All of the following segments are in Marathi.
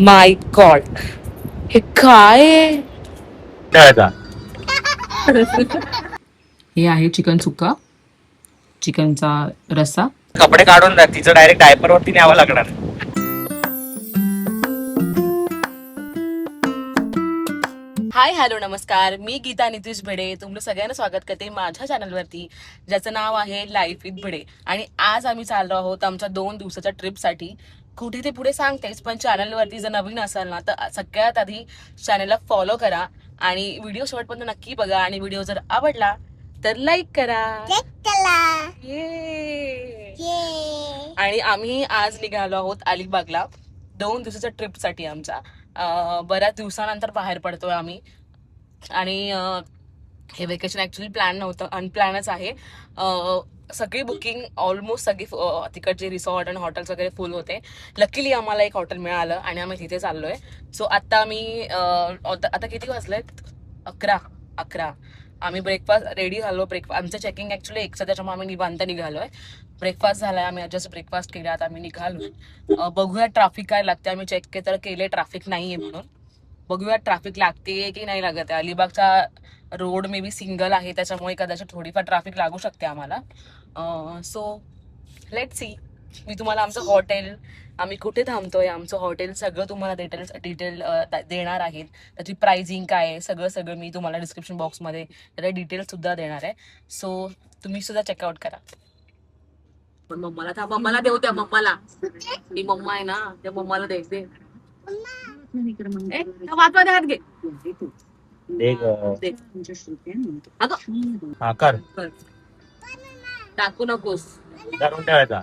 माय गॉड, हे काय आहे? खेळता हे आहे चिकन सुक्का, चिकनचा रस्सा. कपडे काढून जा, तिचं डायरेक्ट डायपर वरती न्यावं लागणार. हाय हॅलो नमस्कार, मी गीता नितीश भिडे तुमचं सगळ्यांना स्वागत करते माझ्या चॅनलवरती, ज्याचं नाव आहे लाईफ विथ भिडे. आणि आज आम्ही चाललो आहोत आमच्या 2 दिवसाच्या ट्रिपसाठी. कुठे ते पुढे सांगतेच, पण चॅनलवरती जर नवीन असाल ना तर सगळ्यात आधी चॅनलला फॉलो करा आणि व्हिडिओ शेवटपर्यंत नक्की बघा. आणि व्हिडिओ जर आवडला तर लाईक करा. आणि आम्ही आज निघालो आहोत अलिबागला 2 दिवसाच्या ट्रिपसाठी आमच्या. बऱ्याच दिवसानंतर बाहेर पडतोय आम्ही. आणि हे वेकेशन ऍक्च्युली प्लॅन नव्हतं, अनप्लॅनच आहे. सगळी बुकिंग ऑलमोस्ट सगळी तिकडचे रिसॉर्ट आणि हॉटेल्स वगैरे फुल होते. लकीली आम्हाला एक हॉटेल मिळालं आणि आम्ही तिथे चाललोय. सो आता आम्ही आता किती वाजलेत? 11. आम्ही ब्रेकफास्ट रेडी झालो. ब्रेकफास्ट आमचं चेकिंग ऍक्च्युली एकचं, त्याच्यामुळे आम्ही निवांत निघालोय. ब्रेकफास्ट झालाय, आम्ही जस्ट ब्रेकफास्ट केला, आता आम्ही निघालोय. बघूया ट्रॅफिक काय लागते. आम्ही चेक तर केले, ट्रॅफिक नाहीये म्हणून. बघूया ट्रॅफिक लागते की नाही लागत आहे. अलिबागचा रोड मे बी सिंगल आहे, त्याच्यामुळे कदाचित थोडीफार ट्रॅफिक लागू शकते आम्हाला. So let see. मी तुम्हाला आमचं हॉटेल, आम्ही कुठे थांबतोय, आमचं हॉटेल सगळं तुम्हाला डिटेल देणार आहेत. त्याची प्राइसिंग काय आहे, सगळं सगळं मी तुम्हाला डिस्क्रिप्शन बॉक्समध्ये त्याचे डिटेल्स सुद्धा देणार आहे. सो तुम्ही सुद्धा चेकआउट करा. पण मम्माला देऊ द्या. मम्माला, ती मम्मा आहे ना, त्या मम्माला द्यायचे. वाचवा हात घे. दे. अगं हा कर, कर. टाकू नकोस. धरून ठेवायचा.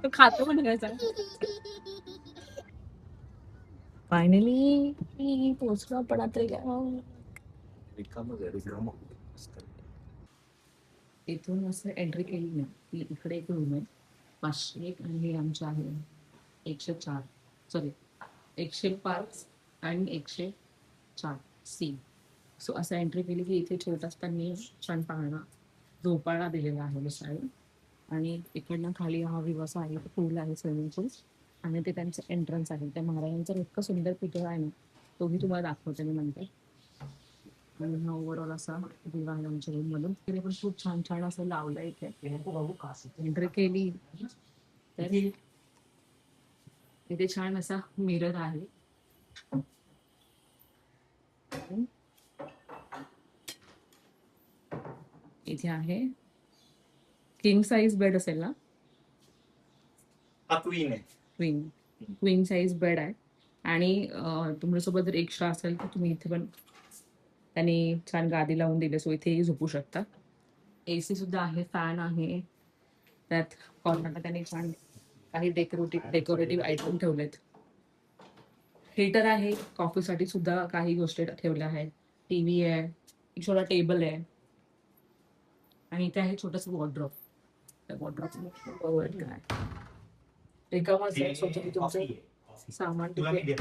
तो खातो पण घ्यायचा. फायनली पोहोचलो आपण आता. इथून असं एंट्री केली ना की इकडे एक रूम आहे 501 आणि हे आमचं आहे 104, सॉरी 105 आणि 104 सी. सो असं एंट्री केली की इथे छोटासा त्यांनी छान पाळणा झोपाळा दिलेला आहे बसायला. आणि इकडनं खाली हा विवासा आहे, पूल आहे, स्विमिंग पूल. आणि ते त्यांचं एंट्रन्स आहे. त्या महाराजांचं इतकं सुंदर पुतळा आहे ना, तोही तुम्हाला दाखवते मी नंतर. आणि हा ओव्हरऑल असा व्ह्यू आहे आमच्या रूम मधून. तिथे पण खूप छान छान असं लावलं इथे. एंट्री केली तर इथे छान असा मिरर आहे. इथे आहे किंग साईज बेड असेल ना, क्वीन आहे. क्वीन साईज बेड आहे. आणि तुमच्यासोबत जर एक्स्ट्रा असेल तर तुम्ही इथे पण त्यांनी छान गादी लावून दिली, सो इथेही झोपू शकता. एसी सुद्धा आहे, फॅन आहे. त्यात कॉर्नरला त्यांनी छान काही डेकोरेटिव्ह आयटम ठेवलेत. हीटर आहे, कॉफीसाठी सुद्धा काही गोष्टी ठेवल्या आहेत. टीव्ही आहे, एक छोटा टेबल आहे. आणि इथे आहे छोटस वॉर्डरोब. त्या वॉर्डरोब काय रिकामा असेल, सो तुम्ही तुमचं सामान तिथे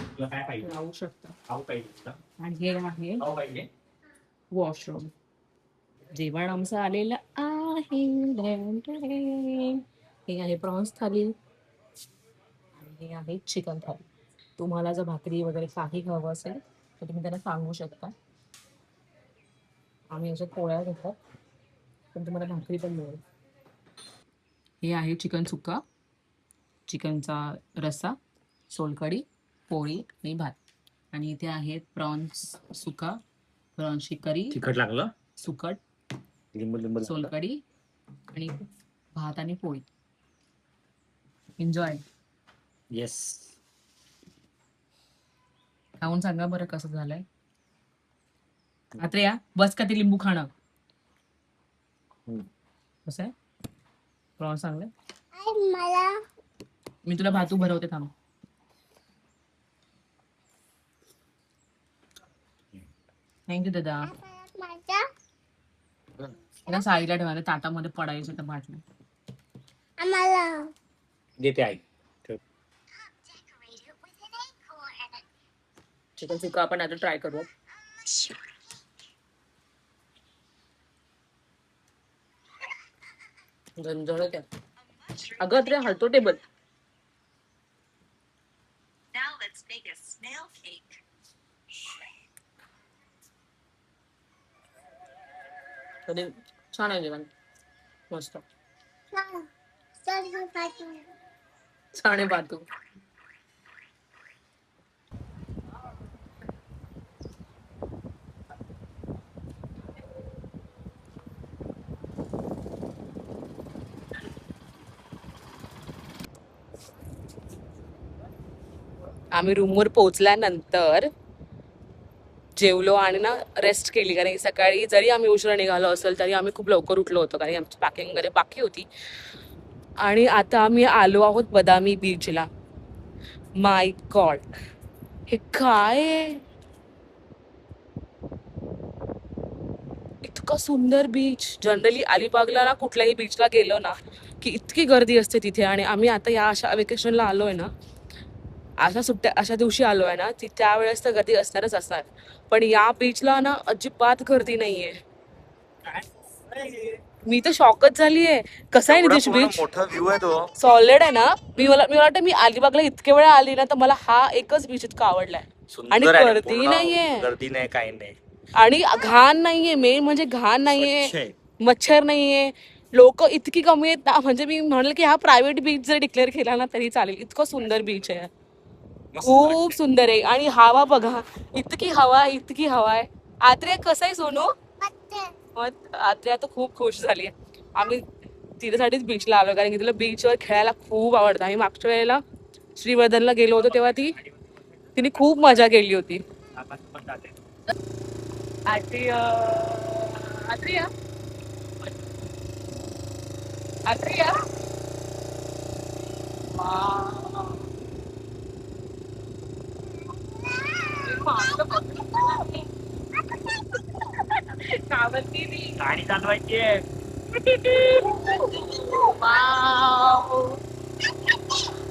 लावू शकता. आणि हे आहे वॉशरूम. जेवण आमचं आलेलं आहे. हे आहे प्रॉन्स थाली आणि हे आहे चिकन थाली. तुम्हाला जर भाकरी वगैरे काही हवं असेल तर तुम्ही त्यांना सांगू शकता. आम्ही अशा पोळ्या घेतात, पण तुम्हाला भाकरी पण मिळेल. हे आहे चिकन सुक्का, चिकनचा रस्सा, सोलकढी, पोळी आणि भात. आणि इथे आहेत प्रॉन्स सुका, प्रॉन्सची करी, तिखट लागलं, सुकट, लिंबू लिंबू सोलकढी आणि भात आणि पोळी. एन्जॉय. येस. खाऊन सांगा बरं कसं झालंय. आता या बस का ते लिंबू खाणं. कसं आहे प्रॉन्स चांगलं. मी तुला भातू भरवते, थांब. थँक्यू दादा. ना साईडला ठेवायला, ताटामध्ये पडायचं तर भात नाही. देते आई. चिकन सुक्का आपण आता ट्राय करू. झणझणीत आहे. अगं ते हलतो टेबल. तरी छान आहे जेवण, मस्त. छान आहे बातू. आम्ही रूमवर पोहोचल्यानंतर जेवलो आणि ना रेस्ट केली, कारण सकाळी जरी आम्ही उशिरा निघालो असेल तरी आम्ही खूप लवकर उठलो होतो, कारण आमची पॅकिंग वगैरे बाकी होती. आणि आता आम्ही आलो आहोत बदामी बीचला. माय गॉड, हे काय आहे? इतकं सुंदर बीच. जनरली अलिबागला ना कुठल्याही बीचला गेलो ना की इतकी गर्दी असते तिथे, आणि आम्ही आता या अशा वेकेशनला आलोय ना, अशा दिवशी आलोय ना, त्यावेळेस तर गर्दी असणारच असणार. पण या बीचला ना अजिबात गर्दी नाहीये. मी तर शॉकच झालीये. कसा आहे नितेश बीच? मोठा व्ह्यू आहे तो. सॉलिड आहे ना. मी वाटतं मी अलिबागला इतके वेळा आली ना, तर मला हा एकच बीच इतका आवडलाय. आणि गर्दी नाहीये, गर्दी नाही, काही नाही. आणि घाण नाहीये. मेन म्हणजे घाण नाहीये, मच्छर नाहीये, लोक इतकी कमी आहेत ना. म्हणजे मी म्हणलं की हा प्रायव्हेट बीच जर डिक्लेअर केला ना तरी चालेल, इतकं सुंदर बीच आहे. खूप सुंदर आहे. आणि हवा बघा, इतकी हवा आहे. आत्र्या कसं आहे सोनू? आत्र्या तर खूप खुश झाली आहे. आम्ही तिच्यासाठीच बीचला आलो, कारण की तिला बीचवर खेळायला खूप आवडतं. आम्ही मागच्या वेळेला श्रीवर्धनला गेलो होतो तेव्हा तिने खूप मजा केली होती. गाडी चालवायची.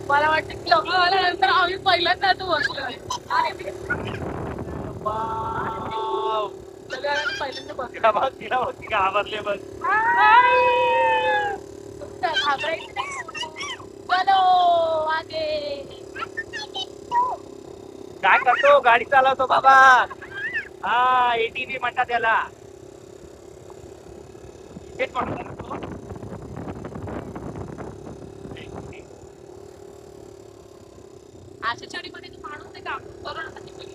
मला वाटतं की लग्न झाल्यानंतर आम्ही पहिल्यांदा तो बसलोय. घाबरले बघ. काय करतो? गाडी चालवतो बाबा. हा, एटीव्ही म्हणतात त्याला. आशेचाळीमध्ये तू माणूस आहे का? बरोबर ना ती पहिली.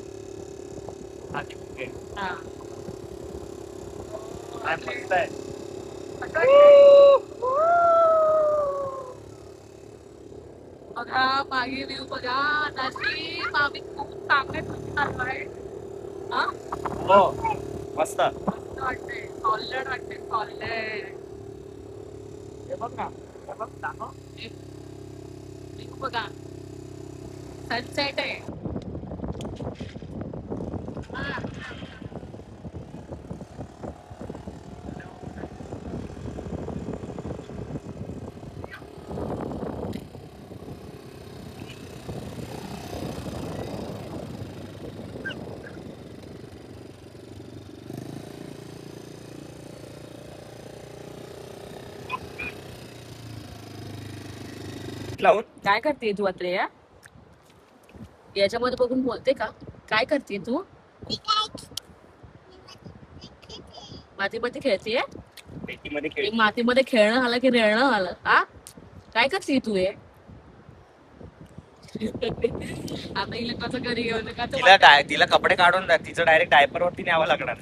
हा. मस्त आहे. बघा मागे व्ह्यू बघा. नशीब आम्ही खूप चांगल्या आहे. हा, हो, मस्त. मस्त वाटतंय. सॉलिड वाटतंय, सॉलिड. हे बघ ना, हे बघ दाखव. व्ह्यू बघा, सनसेट आहे. लावून काय करते तू अत्रेया? याच्यामध्ये बघून बोलते का? काय करते तू? मातीमध्ये खेळतीये? पेटीमध्ये खेळ. मातीमध्ये खेळणं आलं की रेळणं आलं? आ, काय करते तू हे? आता हिला कसं घरी घेऊन तिला कपडे काढून द्या. तिचं डायरेक्ट डायपर वरती न्यावं लागणार.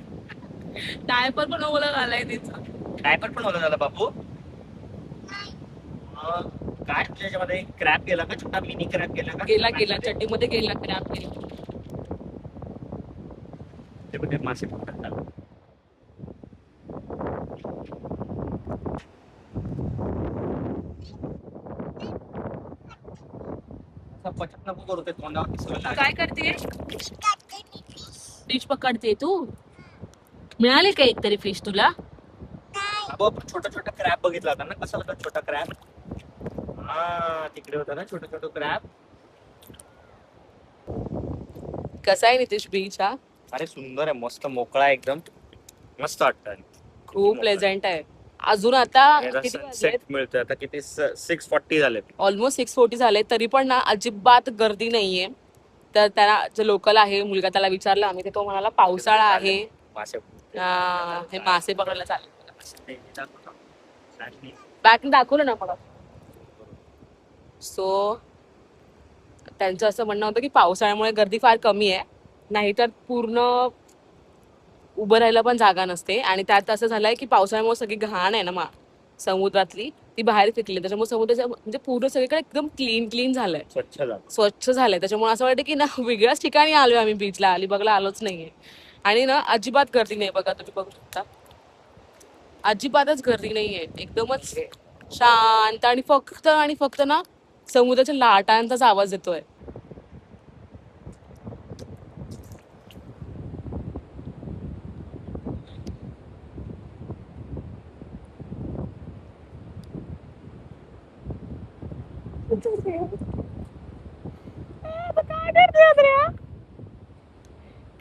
डायपर पण ओला झालाय तिचा. डायपर पण ओला झाला बापू. काय त्याच्यामध्ये क्रॅप गेला का? छोटा मिनी क्रॅप गेला का? गेला चड्डीमध्ये गेला, क्रॅप गेला. ते बघ, मासे पकडतात. पचत नको करू, ते तोंडावर दिसलं नाही. काय करते? फिश पकडते तू? मिळाले का एक तरी फिश तुला? छोटा छोटा क्रॅप बघितला होता ना, कसा होता छोटा क्रॅप? हा, तिकडे होता ना छोटा छोटा क्रॅप. कसा आहे नितेश बीच हा? अरे सुंदर आहे, मस्त मोकळा एकदम, मस्त वाटतं. खूप प्लेझेंट आहे. अजून आता सनसेट मिळतोय. आता किती 6:40 झाले, ऑलमोस्ट 6:40 झाले, तरी पण ना अजिबात गर्दी नाहीये. तर त्याला जो लोकल आहे मुलगा त्याला विचारला आम्ही, तर तो म्हणाला पावसाळा आहे, मासे हे मासे पकडायला चालेल. नाही, दाखव ना. नाही. बॅग दाखवलं ना मला. सो त्यांचं असं म्हणणं होतं की पावसाळ्यामुळे गर्दी फार कमी आहे, नाहीतर पूर्ण उभं राहायला पण जागा नसते. आणि त्यात असं झालंय की पावसाळ्यामुळे सगळी घाण आहे ना समुद्रातली ती बाहेर फेकली, त्याच्यामुळे समुद्राच्या म्हणजे पूर्ण सगळीकडे एकदम क्लीन क्लीन झालंय, स्वच्छ झालं. स्वच्छ झालंय. त्याच्यामुळे असं वाटतं की ना वेगळ्याच ठिकाणी आलोय आम्ही, बीचला अलिबागला आलोच नाहीये. आणि ना अजिबात गर्दी नाही, बघा तुम्ही बघू शकता, अजिबातच गर्दी नाहीये, एकदमच शांत. आणि फक्त ना समुद्राच्या लाटांचाच आवाज येतोय.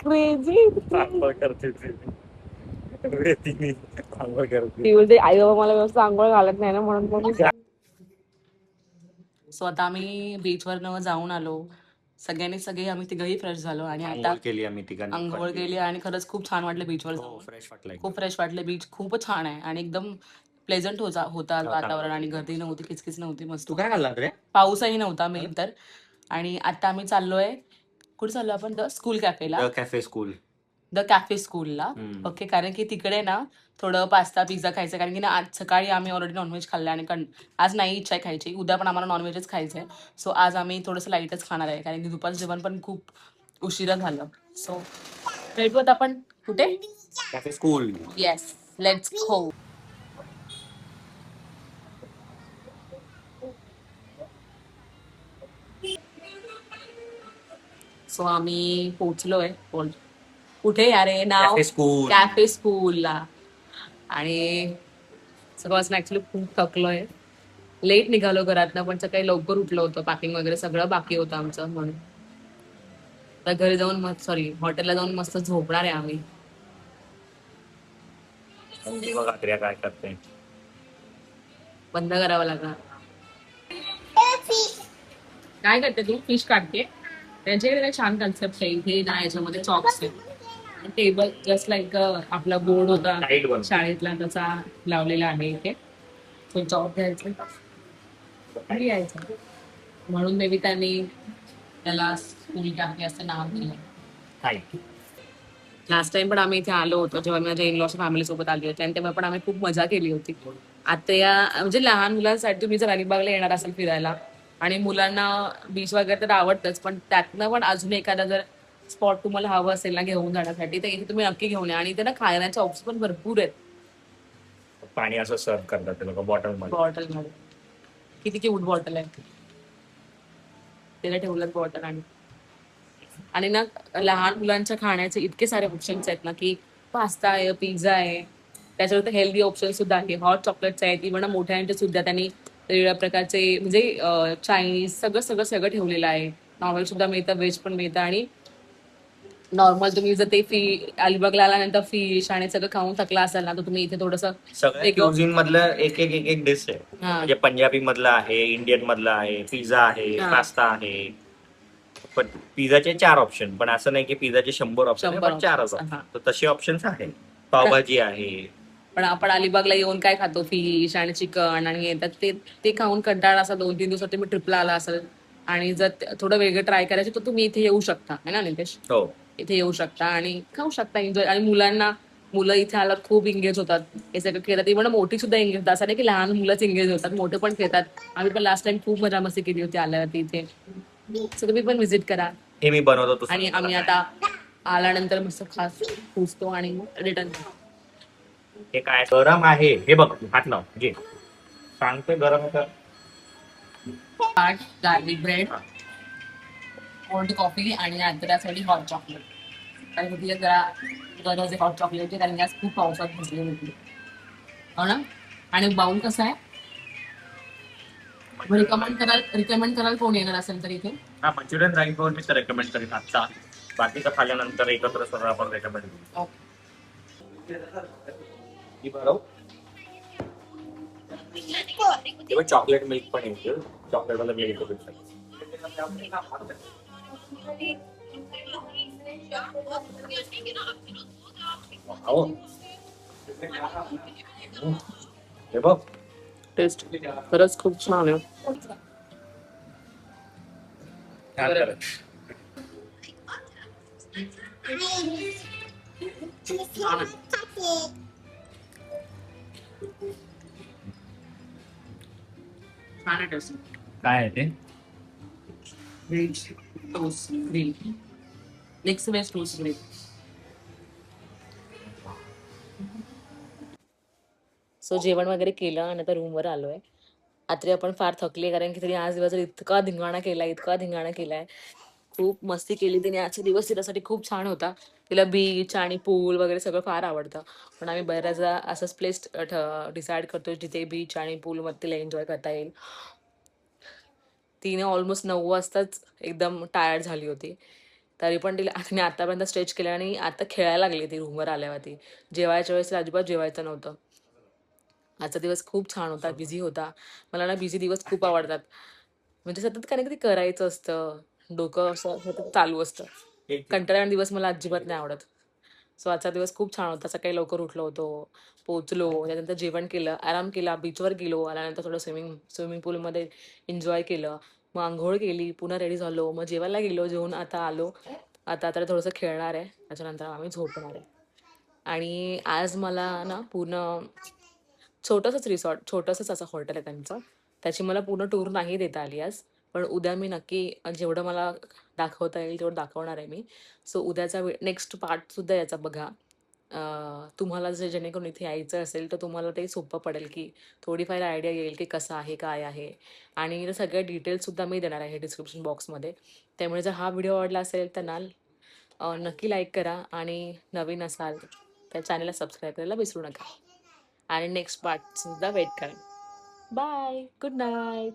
क्रेझी. आंघोळ करते ती. रेतीने आंघोळ करते. ती बोलते आई बाबा मला व्यवस्थित आंघोळ घालत नाही ना, म्हणून मग सो आता आम्ही बीचवर जाऊन आलो, सगळे आम्ही तिघही फ्रेश झालो आणि आता आंघोळ केली आम्ही तिघांनी. आंघोळ केली आणि खरंच खूप छान वाटलं बीचवर हो, जाऊन. फ्रेश वाटलं. खूप फ्रेश वाटलं, बीच खूपच छान आहे आणि एकदम प्लेझंट होता वातावरण आणि गर्दी नव्हती, किचकिच नव्हती, मस्त. तू काय खाल्ला रे? पाऊसही नव्हता मेन तर. आणि आता आम्ही चाललोय, कुठे चाललो आपण? द स्कूल कॅफेला, कॅफे स्कूल, द कॅफे स्कूलला. ओके, कारण की तिकडे ना थोडं पास्ता पिझ्झा खायचं, कारण की ना आज सकाळी आम्ही ऑलरेडी नॉनव्हेज खाल्लं आणि आज नाही इच्छा आहे खायची, उद्या पण आम्हाला नॉनव्हेजच खायचं आहे. सो आज आम्ही थोडंसं लाईटच खाणार आहे, कारण की दुपारचं जेवण पण खूप उशिरा झालं. सो भेटूयात आपण कुठे? Cafe school. Yes, let's go. So आम्ही पोहोचलोय. कुठे यारे नाव? Cafe school. कॅफे स्कूलला. आणि सकाळपासून ऍक्च्युली खूप थकलोय, लेट निघालो घरातनं, पण सकाळी लवकर उठलो होतं, पॅकिंग वगैरे सगळं बाकी होतं आमचं, म्हणून तर घरी जाऊन हॉटेलला जाऊन मस्त झोपणार आहे आम्ही. बघा क्रिया काय करते. बंद करावं लागणार. काय करते तू? फिश काढते. त्यांच्याकडे काय छान कन्सेप्ट आहे इथे ना, याच्यामध्ये चॉक्स आहे, टेबल जस्ट लाईक आपला बोर्ड होता शाळेतला तसा लावलेला आहे इथे. तो चॉक घ्यायचा आणि यायचं, म्हणून मे बी त्यांनी त्याला स्कूल कॅफे असं नाव दिलं. लास्ट टाइम पण आम्ही इथे आलो होतो, जेव्हा मी माझ्या इनलॉच्या फॅमिली सोबत आली होती, आणि तेव्हा पण आम्ही खूप मजा केली होती. आता या म्हणजे लहान मुलांसाठी तुम्ही जर अलिबागला येणार असाल फिरायला, आणि मुलांना बीच वगैरे तर आवडतंच, पण त्यातनं पण अजून एखादा जर स्पॉट तुम्हाला हवं असेल ना घेऊन जाण्यासाठी, तर इथे तुम्ही नक्की घेऊन या. आणि इथे ना खाण्याचे ऑप्शन पण भरपूर आहेत. पाणी असं सर्व करतात ते लोक बॉटल मध्ये. किती क्यूट बॉटल आहे, त्याला ठेवलं बॉटल. आणि ना लहान मुलांच्या खाण्याचे इतके सारे ऑप्शन्स आहेत ना, की पास्ता आहे, पिझ्झा आहे, त्याच्यावर हेल्दी ऑप्शन सुद्धा आहे, हॉट चॉकलेट्स आहेत, इव्हन मोठ्यांचे सुद्धा त्यांनी वेगवेगळ्या प्रकारचे म्हणजे चायनीज सगळं सगळं सगळं ठेवलेलं आहे. नॉनव्हेज सुद्धा मिळतं, व्हेज पण मिळतं. आणि नॉर्मल तुम्ही जर ते अलिबागला आल्यानंतर फिश आणि सगळं खाऊन थकला असाल ना, तर तुम्ही इथे थोडंसं सगळ्या क्युझिन मधलं एक एक एक एक डिश आहे. म्हणजे पंजाबी मधलं आहे, इंडियन मधलं आहे, पिझ्झा आहे, पास्ता आहे. पण पिझ्झाचे 4 ऑप्शन, पण असं नाही की पिझ्झाचे 100 ऑप्शन, 4च ऑप्शन. तर तसे ऑप्शन्स आहे. पावभाजी आहे. पण आपण अलिबागला येऊन काय खातो? फिश आणि चिकन आणि येतात ते खाऊन कंटाळा असा 2-3 दिवसात तुम्ही ट्रिपला आला असेल, आणि जर थोडं वेगळं ट्राय करायचं तर तुम्ही इथे येऊ शकता, है ना नितेश? हो, इथे येऊ शकता आणि खाऊ शकता, एन्जॉय. आणि मुलं इथे आल्यावर खूप एंगेज होतात, हे सगळं खेळतात. इव्हन मोठी सुद्धा एंगेज होतात, असं नाही की लहान मुलंच एंगेज होतात, मोठे पण खेळतात. आम्ही पण लास्ट टाइम खूप मजा मस्ती केली होती आल्यावरती इथे. सो तुम्ही पण व्हिजिट करा. हे मी बनवतो. आणि आम्ही आता आल्यानंतर मस्त खास पुसतो आणि मग रिटर्न. हे काय गरम आहे हे बघ, हात लाव घे, सांगते गरम आहे. गार्लिक ब्रेड, कोल्ड कॉफी आणि नंतर त्यासाठी हॉट चॉकलेट. कारण की जरा गरज आहे हॉट चॉकलेटची, कारण की आज खूप पावसात भजले होते, हो ना? आणि बाउल कसा आहे रिकमेंड कराल कोण येणार असेल तर इथे? हा, मंचुरियन राईस बाउल मी तर रेकमेंड करीन आता. बाकीचं खाल्यानंतर एकत्र सगळं आपण रेकमेंड करू. चॉकलेट मिल्क पण येईल, चॉकलेट वाला मिल्क. हो. हे बघ टेस्ट खरंच खूप छान आहे. छान झालं. छान आहे टेस्ट. काय आहे ते veg toast grill. Mix veg toast grill. So जेवण वगैरे केलं आणि आता रूमवर आलोय. रात्री आपण फार थकले कारण की तिने आज दिवसभर इतका धिंगाणा केलाय. खूप मस्ती केली तिने. आजचा दिवस तिच्यासाठी खूप छान होता. तिला बीच आणि पूल वगैरे सगळं फार आवडतं. पण आम्ही बऱ्याचदा असंच प्लेस डिसाईड करतो जिथे बीच आणि पूलमध्ये तिला एन्जॉय करता येईल. तिने ऑलमोस्ट 9 वाजताच एकदम टायर्ड झाली होती. तरी पण तिने आतापर्यंत स्ट्रेच केलं आणि आता खेळायला लागली ती रूमवर आल्यावरती. जेवायच्या वेळेस तिला अजिबात जेवायचं नव्हतं. आजचा दिवस खूप छान होता, बिझी होता. मला ना बिझी दिवस खूप आवडतात. म्हणजे सतत काही ना काहीतरी करायचं असतं. डोकं असं सतत चालू असतं. कंटाळवाणा दिवस मला अजिबात नाही आवडत. सो आजचा दिवस खूप छान होता. सकाळी लवकर उठलो होतो, पोहोचलो, त्यानंतर जेवण केलं, आराम केला, बीचवर गेलो, आल्यानंतर थोडं स्विमिंग पूलमध्ये एन्जॉय केलं. मग अंघोळ केली, पुन्हा रेडी झालो, मग जेवायला गेलो, जेवून आता आलो. आता आता थोडंसं खेळणार आहे, त्याच्यानंतर आम्ही झोपणार आहे. आणि आज मला ना पूर्ण छोटंसंच असं हॉटेल आहे त्यांचं. त्याची मला पूर्ण टूर नाही देता आली आज. पण उद्या मी नक्की जेवढं मला दाखवता येईल तेवढं दाखवणार आहे मी. सो उद्याचा नेक्स्ट पार्टसुद्धा याचा बघा. तुम्हाला जर जेणेकरून इथे यायचं असेल तर तुम्हाला ते सोपं पडेल, की थोडीफार आयडिया येईल की कसं आहे, काय आहे. आणि सगळे डिटेल्ससुद्धा मी देणार आहे डिस्क्रिप्शन बॉक्समध्ये. त्यामुळे जर हा व्हिडिओ आवडला असेल तर नक्की लाईक करा आणि नवीन असाल तर चॅनलला सबस्क्राईब करायला विसरू नका. आणि नेक्स्ट पार्टसुद्धा वेट करा. बाय. Good night.